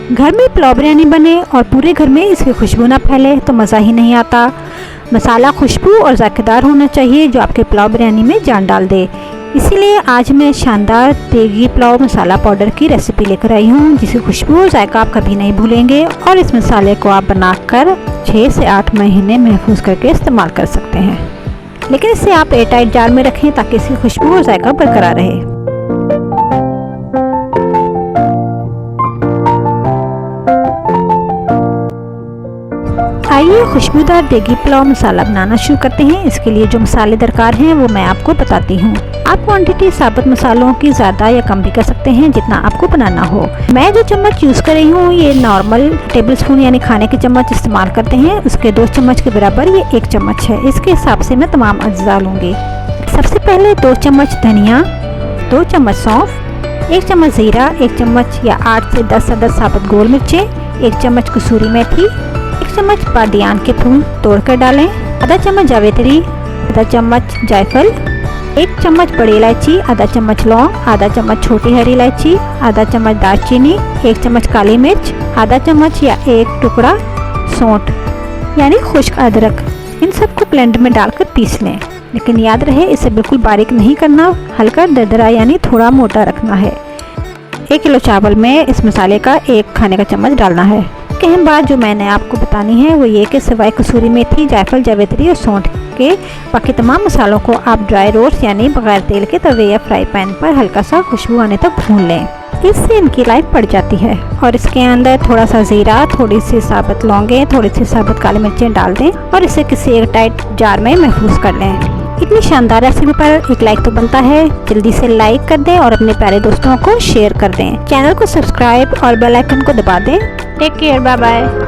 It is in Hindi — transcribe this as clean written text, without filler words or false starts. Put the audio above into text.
घर में पुलाव बिरयानी बने और पूरे घर में इसकी खुशबू ना फैले तो मज़ा ही नहीं आता। मसाला खुशबू और ज़ायकेदार होना चाहिए जो आपके पुलाव बिरयानी में जान डाल दे। इसीलिए आज मैं शानदार देगी पुलाव मसाला पाउडर की रेसिपी लेकर आई हूँ, जिसकी खुशबू और जायका आप कभी नहीं भूलेंगे। और इस मसाले को आप बनाकर 6 से 8 महीने महफूज करके इस्तेमाल कर सकते हैं, लेकिन इसे आप एयर टाइट जार में रखें ताकि इसकी खुशबू और जायका बरकरार रहे। आइए खुशबूदार देगी पुलाव मसाला बनाना शुरू करते हैं। इसके लिए जो मसाले दरकार हैं वो मैं आपको बताती हूँ। आप क्वांटिटी साबुत मसालों की ज़्यादा या कम भी कर सकते हैं जितना आपको बनाना हो। मैं जो चम्मच यूज़ कर रही हूँ ये नॉर्मल टेबल स्पून यानी खाने के चम्मच इस्तेमाल करते हैं, उसके 2 चम्मच के बराबर ये 1 चम्मच है। इसके हिसाब से मैं तमाम अज्जा लूँगी। सबसे पहले 2 चम्मच धनिया, 2 चम्मच सौंफ, 1 चम्मच ज़ीरा, 1 चम्मच या 8 से 10 अदद साबुत गोल मिर्चें, 1 चम्मच कसूरी मेथी, 1 चम्मच बादियान के फूल तोड़कर डालें, आधा चम्मच जावित्री, आधा चम्मच जायफल, 1 चम्मच बड़ी इलायची, आधा चम्मच लौंग, आधा चम्मच छोटी हरी इलायची, आधा चम्मच दालचीनी, 1 चम्मच काली मिर्च, आधा चम्मच या 1 टुकड़ा सौंठ यानी खुश्क अदरक। इन सबको ब्लेंडर में डालकर पीस लें, लेकिन याद रहे इसे बिल्कुल बारीक नहीं करना, हल्का दरदरा यानी थोड़ा मोटा रखना है। 1 किलो चावल में इस मसाले का 1 खाने का चम्मच डालना है। अहम बात जो मैंने आपको बतानी है वो ये कि सिवाय कसूरी मेथी, जायफल, जावित्री और सौंठ के बाकी तमाम मसालों को आप ड्राई रोस्ट यानी बगैर तेल के तवे या फ्राई पैन पर हल्का सा खुशबू आने तक भून लें। इससे इनकी लाइफ बढ़ जाती है। और इसके अंदर थोड़ा सा ज़ीरा, थोड़ी सी साबुत लौंगे, थोड़ी सी साबुत काली मिर्चें डाल दें और इसे किसी एयर टाइट जार में महफूज कर लें। इतनी शानदार रेसिपी पर एक लाइक तो बनता है, जल्दी से लाइक कर दें और अपने प्यारे दोस्तों को शेयर कर दें। चैनल को सब्सक्राइब और बेल आइकन को दबा दें। Take care, bye bye.